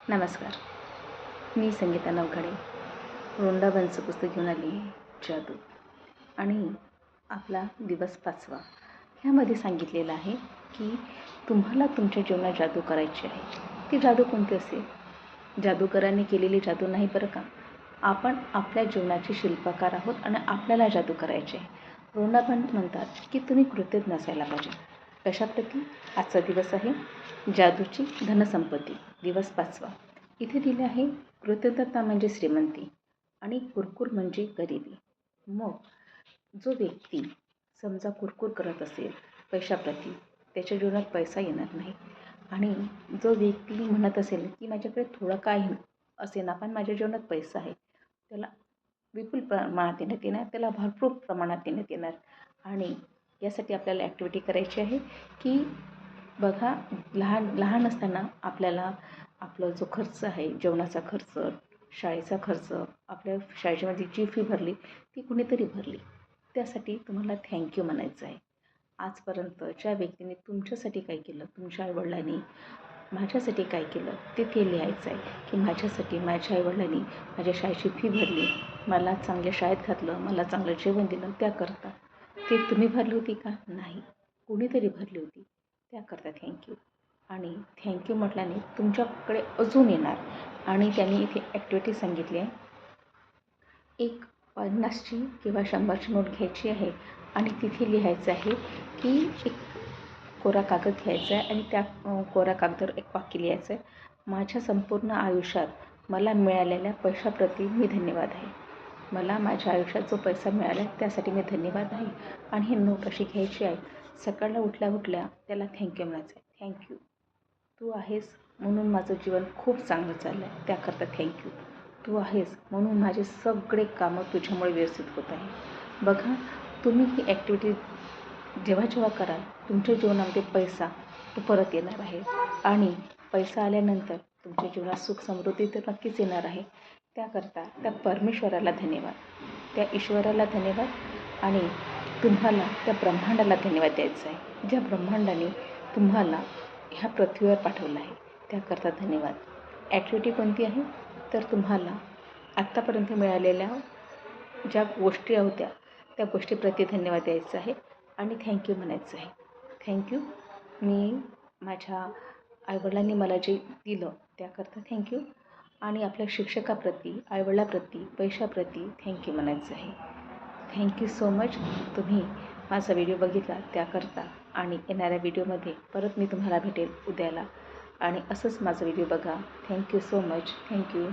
नमस्कार. मी संगीता नवघडे वृंदावनचं पुस्तक घेऊन आली आहे, जादू. आणि आपला दिवस 5वा ह्यामध्ये सांगितलेलं आहे की तुम्हाला तुमच्या जीवनात जादू करायची आहे. ती जादू कोणती असेल? जादूगरांनी केलेली जादू नाही बरं का. आपण आपल्या जीवनाचे शिल्पकार आहोत आणि आपल्याला जादू करायचे आहे. वृंदावन म्हणतात की तुम्ही कृतज्ञ नसायला पाहिजे. कशाप्रती? आजचा दिवस आहे जादूची धनसंपत्ती, दिवस 5वा. इथे दिले आहे कृतज्ञता म्हणजे श्रीमंती आणि कुरकुर म्हणजे गरिबी. मग जो व्यक्ती समजा कुरकुर करत असेल पैशाप्रती, त्याच्या जीवनात पैसा येणार नाही. आणि जो व्यक्ती म्हणत असेल की माझ्याकडे थोडं काय असेना पण माझ्या जीवनात पैसा आहे, त्याला विपुल प्रमाणात देण्यात येणार, त्याला भरपूर प्रमाणात देण्यात येणार. आणि यासाठी आपल्याला ॲक्टिव्हिटी करायची आहे की बघा, लहान असताना आपल्याला आपला जो खर्च आहे, जेवणाचा खर्च, शाळेचा खर्च, आपल्या शाळेच्यामध्ये जी फी भरली ती कुणीतरी भरली. त्यासाठी तुम्हाला थँक्यू म्हणायचं आहे. आजपर्यंत ज्या व्यक्तीने तुमच्यासाठी काय केलं, तुमच्या आईवडिलांनी माझ्यासाठी काय केलं ते लिहायचं आहे की माझ्यासाठी माझ्या आईवडिलांनी माझ्या शाळेची फी भरली, मला चांगल्या शाळेत घातलं, मला चांगलं जेवण दिलं, त्याकरता. ते तुम्ही भरली होती का? नाही, कुणीतरी भरली होती. त्याकरता थँक्यू. आणि थँक्यू म्हटल्याने तुमच्याकडे अजून येणार. आणि त्यांनी इथे ॲक्टिव्हिटी सांगितली आहे, एक 50ची किंवा 100ची नोट घ्यायची आहे आणि तिथे लिहायचं आहे की एक कोरा कागद घ्यायचा आहे आणि त्या कोऱ्या कागदावर एक वाक्य लिहायचं आहे, माझ्या संपूर्ण आयुष्यात मला मिळालेल्या पैशाप्रती मी धन्यवाद आहे. मला माझ्या आयुष्यात जो पैसा मिळाला त्यासाठी मी धन्यवाद आहे. आणि ही नोट अशी घ्यायची आहे, सकाळला उठल्या त्याला थँक्यू म्हणायचं आहे. थँक्यू, तू आहेस म्हणून माझं जीवन खूप चांगलं चाललं आहे, त्याकरता थँक्यू. तू आहेस म्हणून माझे सगळे कामं तुझ्यामुळे व्यवस्थित होत आहे. बघा, तुम्ही ही ॲक्टिव्हिटी जेव्हा कराल तुमच्या जीवनामध्ये पैसा तो परत येणार आहे. आणि पैसा आल्यानंतर तुमच्या जीवनात सुख समृद्धी तर नक्कीच येणार आहे. त्याकरता त्या परमेश्वराला धन्यवाद, त्या ईश्वराला धन्यवाद. आणि तुम्हाला त्या ब्रह्मांडाला धन्यवाद द्यायचा आहे, ज्या ब्रह्मांडाने तुम्हाला ह्या पृथ्वीवर पाठवलं आहे, त्याकरता धन्यवाद. ॲक्टिव्हिटी कोणती आहे? तर तुम्हाला आत्तापर्यंत मिळालेल्या ज्या गोष्टी होत्या त्या गोष्टीप्रती धन्यवाद द्यायचा आहे आणि थँक्यू म्हणायचं आहे. थँक्यू, मी माझ्या आईवडिलांनी मला जे दिलं त्याकरता थँक्यू. आणि आपल्या शिक्षकाप्रती, आईवडिलाप्रती, पैशाप्रती थँक्यू म्हणायचं आहे. Thank you so much. तुम्ही माझा व्हिडिओ बघितला त्याकरता. आणि येणाऱ्या व्हिडिओमध्ये परत मी तुम्हाला भेटेल उद्याला. आणि असंच माझा व्हिडिओ बघा. Thank you so much. थँक्यू.